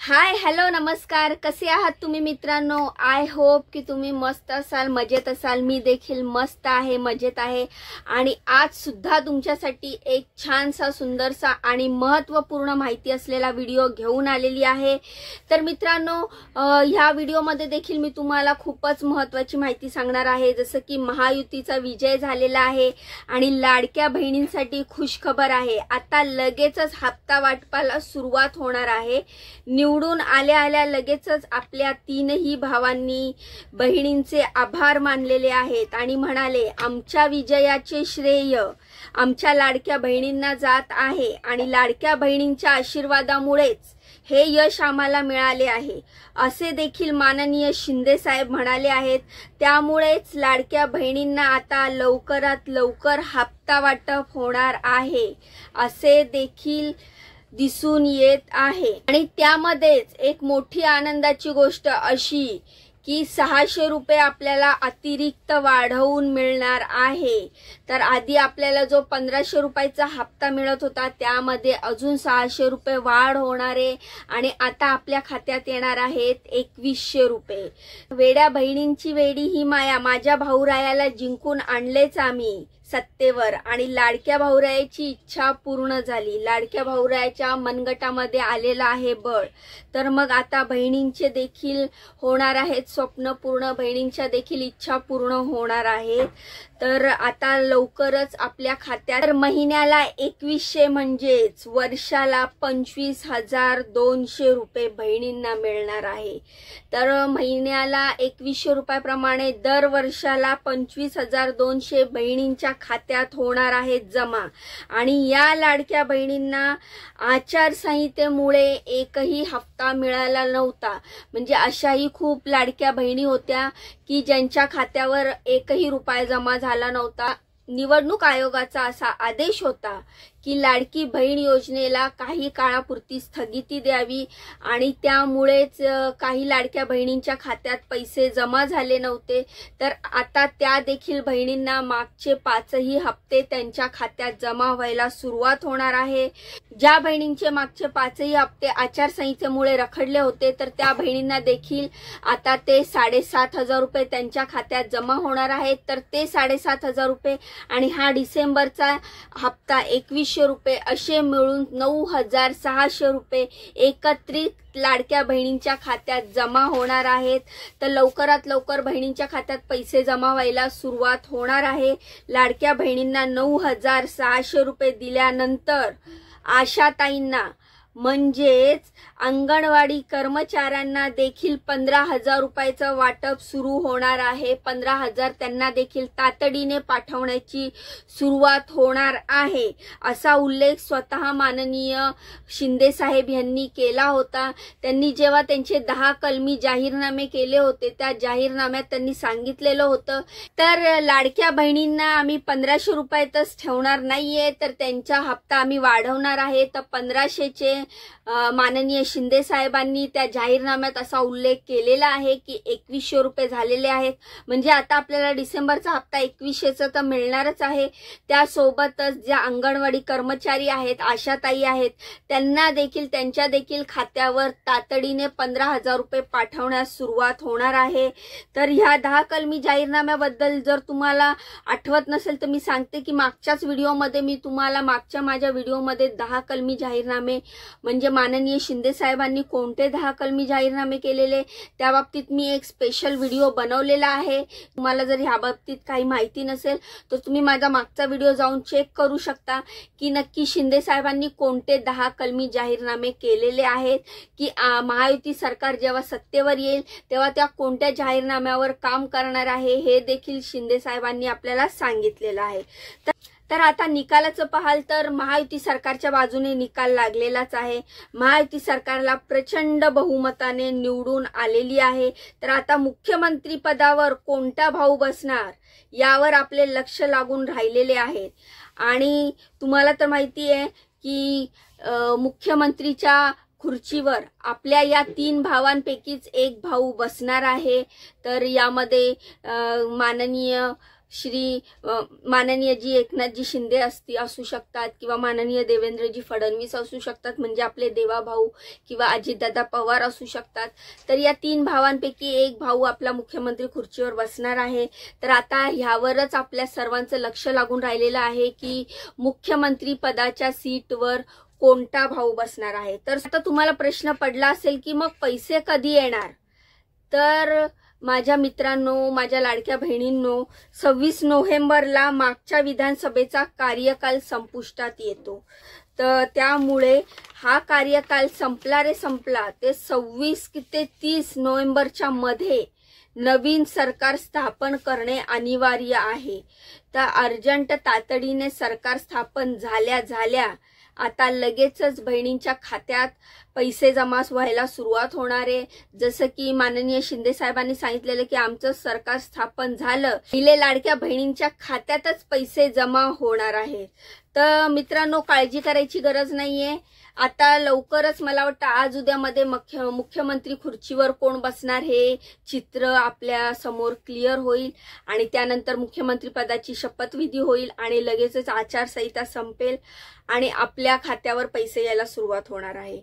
Hi hello नमस्कार, कसे आहात तुम्ही मित्रांनो? आय होप की तुम्ही मस्त असाल, मजेत असाल। मी देखील मस्त आहे, मजेत आहे। आणि आज सुद्धा तुमच्यासाठी एक छानसा सुंदरसा आणि महत्त्वपूर्ण माहिती असलेला व्हिडिओ घेऊन आलेली आहे। तर मित्रांनो, ह्या व्हिडिओमध्ये देखील मी तुम्हाला खूपच महत्त्वाची माहिती सांगणार आहे। जसं की महायुतीचा विजय झालेला आहे आणि लाडक्या बहिणींसाठी खुशखबर आहे। आता लगेचच हप्ता वाटपाला सुरुवात होणार आहे। निवडून आल्या आल्या लगेचच आपल्या तीनही भावांनी बहिणींचे आभार मानलेले आहेत आणि म्हणाले, आमच्या विजयाचे श्रेय आमच्या लाडक्या बहिणींना जात आहे आणि लाडक्या बहिणींच्या आशीर्वादामुळेच हे यश आम्हाला मिळाले आहे, असे देखील माननीय शिंदे साहेब म्हणाले आहेत। त्यामुळेच लाडक्या बहिणींना आता लवकरात लवकर हप्ता वाटप होणार आहे, असे देखील दिसून येत आहे। आणि त्यामध्येच एक मोठी आनंदाची गोष्ट अशी की 600 रुपये आपल्याला अतिरिक्त वाढवून मिळणार आहे। तर आधी आपल्याला जो 1500 रुपयाचा हप्ता मिळत होता त्यामध्ये अजून 600 रुपये वाढ होणार आहे आणि आता आपल्या खात्यात येणार आहेत 2100 रुपये। वेड्या बहिणींची वेडी ही माया, माझ्या भाऊरायाला जिंकून आणलेच आम्ही सत्तेवर आणि लाडक्या भाऊरायाची इच्छा पूर्ण झाली। लाडक्या भाऊरायाच्या मनगटामध्ये आलेला आहे बळ। तर मग आता बहिणींचे देखील होणार आहेत स्वप्न पूर्ण, बहिणींच्या देखील इच्छा पूर्ण होणार आहेत। तर आता लवकरच आपल्या खात्यात महिन्याला 2100 म्हणजेच वर्षाला 25,200 रुपये बहिणींना मिळणार आहे। तर महिन्याला 2100 रुपयाप्रमाणे दर वर्षाला 25,200 बहिणींच्या खात्यात होणार आहेत जमा। आणि या लाडक्या बहिणींना आचारसंहितेमुळे एकही हप्ता मिळाला नव्हता। म्हणजे अशाही खूप लाडक्या बहिणी होत्या की ज्यांच्या खात्यावर एकही रुपया जमा झाला नव्हता। निवडणूक आयोगाचा असा आदेश होता की लाडकी बहीण योजनेला काही काळापुरती स्थगिती द्यावी आणि त्यामुळेच काही लाडक्या बहिणींच्या खात्यात पैसे जमा झाले नव्हते। तर आता त्या देखील बहिणींना मागचे 5ही हप्ते त्यांच्या खात्यात जमा व्हायला सुरुवात होणार आहे। ज्या बहिणींचे मागचे 5ही हप्ते आचारसंहितेमुळे रखडले होते तर त्या बहिणींना देखील आता ते 7,500 रुपये त्यांच्या खात्यात जमा होणार आहेत। तर ते 7,500 रुपये आणि हा डिसेंबरचा हप्ता 2100 रुपये असे मिळून 9,600 रुपये एकत्रित लाडक्या बहिणींच्या खात्यात जमा होणार आहेत। तर लवकरात लवकर बहिणींच्या खात्यात पैसे जमा व्हायला सुरुवात होणार आहे। लाडक्या बहिणींना 9,600 रुपये दिल्यानंतर आशाताईंना म्हणजेच अंगणवाडी कर्मचाऱ्यांना देखील 15,000 रुपयाचं वाटप सुरू होणार आहे। 15,000 त्यांना देखील तातडीने पाठवण्याची सुरुवात होणार आहे, असा उल्लेख स्वतः माननीय शिंदे साहेब यांनी केला होता। त्यांनी जेव्हा त्यांचे 10 कलमी जाहीरनामे केले होते त्या जाहीरनाम्यात त्यांनी सांगितलेलं होतं तर लाडक्या बहिणींना आम्ही 1500 रुपयातच ठेवणार नाहीये, तर त्यांचा हप्ता आम्ही वाढवणार आहे। तर 1500चे माननीय शिंदे साहेबांनी त्या जाहीरनाम्यात असा उल्लेख केलेला आहे की 2100 रुपये झालेले आहेत। म्हणजे आता आपल्याला डिसेंबरचा हप्ता 2100चा तर मिळणारच आहे। त्यासोबतच ज्या अंगणवाडी कर्मचारी आहेत, आशाताई आहेत, त्यांना देखील त्यांच्या देखील खात्यावर तातडीने 15,000 रुपये पाठवण्यास सुरुवात होणार आहे। तर ह्या 10 कलमी जाहीरनाम्याबद्दल जर तुम्हाला आठवत नसेल तर मी सांगते की मागच्याच व्हिडिओमध्ये मी तुम्हाला माझ्या व्हिडिओमध्ये 10 कलमी जाहीरनामे म्हणजे माननीय शिंदे साहेबांनी कोणते 10 कलमी जाहीरनामे केलेले त्या बाबतीत मी एक स्पेशल व्हिडिओ बनवलेला आहे। तुम्हाला जर ह्या बाबतीत काही माहिती नसेल तर तुम्ही माझा मागचा व्हिडिओ जाऊन चेक करू शकता की नक्की शिंदे साहेबांनी कोणते 10 कलमी जाहीरनामे केलेले आहेत, की महायुती सरकार जेव्हा सत्तेवर येईल तेव्हा त्या कोणत्या जाहीरनाम्यावर काम करणार आहे हे देखील शिंदे साहेबांनी आपल्याला सांगितलेलं आहे। तर आता निकालाचं पाहाल तर महायुती सरकारच्या बाजूने निकाल लागलेलाच आहे। महायुती सरकारला प्रचंड बहुमताने निवडून आलेली आहे। तर आता मुख्यमंत्री पदावर कोणता भाऊ बसणार यावर आपले लक्ष लागून राहिलेले आहेत। आणि तुम्हाला तर माहिती आहे की मुख्यमंत्रीच्या खुर्चीवर आपल्या या 3 भावांपैकीच एक भाऊ बसणार आहे। तर यामध्ये माननीय श्री माननीय जी एकनाथजी शिंदे असू शकतात किंवा माननीय देवेंद्रजी फडणवीस असू शकतात, म्हणजे आपले देवाभाऊ, किंवा अजितदादा पवार असू शकतात. तर या 3 भावांपैकी एक भाऊ आपला मुख्यमंत्री खुर्चीवर बसणार आहे. तर आता ह्यावरच आपल्या सर्वांचं लक्ष लागून राहिलेलं आहे की मुख्यमंत्री पदाच्या सीटवर कोणता भाऊ बसणार आहे. तर आता तुम्हाला प्रश्न पडला असेल की मग पैसे कधी येणार. तर माझ्या मित्रांनो, माझ्या लाडक्या बहिणींनो, 26 नोव्हेंबरला मागच्या विधानसभेचा कार्यकाल संपुष्टात येतो. तर त्यामुळे हा कार्यकाल संपला रे संपला ते 26 ते 30 नोव्हेंबरच्या मध्ये नवीन सरकार स्थापन करणे अनिवार्य आहे. तर अर्जंट तातडीने सरकार स्थापन झाल्या आता लगेचच बहिणींच्या खात्यात पैसे जमा व्हायला सुरुवात होणार आहे. जसं की माननीय शिंदे साहेबांनी सांगितलेलं की आमचं सरकार स्थापन झालं, पहिले लाडक्या बहिणींच्या खात्यातच पैसे जमा होणार आहे. तर मित्रांनो, काळजी करायची गरज नाहीये. आता लवकरच मला वाटतं आज उद्यामध्ये मुख्यमंत्री खुर्चीवर कोण बसणार हे चित्र आपल्या समोर क्लिअर होईल आणि त्यानंतर मुख्यमंत्री पदाची शपथविधी होईल आणि लगेचच आचारसंहिता संपेल आणि आपल्या खात्यावर पैसे यायला सुरुवात होणार आहे.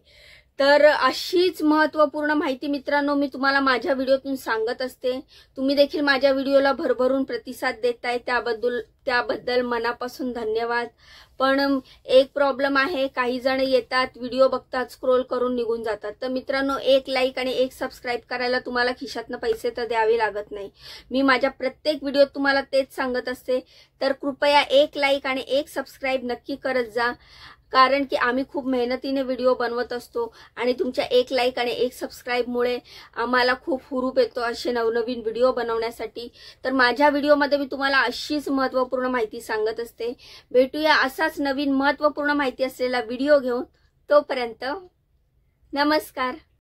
तर अशीच महत्त्वपूर्ण माहिती मित्रांनो मी तुम्हाला माझ्या व्हिडिओतून सांगत असते. तुम्ही देखील माझ्या व्हिडिओला भरभरून प्रतिसाद देताय, त्याबद्दल मनापासून धन्यवाद. पण एक प्रॉब्लेम आहे, काही जण येतात, व्हिडिओ बघतात, स्क्रोल करून निघून जातात. तर मित्रांनो, एक लाईक आणि एक सबस्क्राईब करायला तुम्हाला खिशातनं पैसे तर द्यावे लागत नाही. मी माझ्या प्रत्येक व्हिडिओत तुम्हाला तेच सांगत असते. तर कृपया एक लाईक आणि एक सबस्क्राईब नक्की करत जा, कारण की आम्ही खूप मेहनतीने व्हिडिओ बनवत असतो आणि तुमच्या एक लाईक आणि एक सबस्क्राईबमुळे आम्हाला खूप हुरूप येतो असे नवनवीन व्हिडिओ बनवण्यासाठी. तर माझ्या व्हिडिओमध्ये मी तुम्हाला अशीच महत्त्वपूर्ण माहिती सांगत असते. भेटूया असाच नवीन महत्त्वपूर्ण माहिती असलेला व्हिडिओ घेऊन. तोपर्यंत नमस्कार.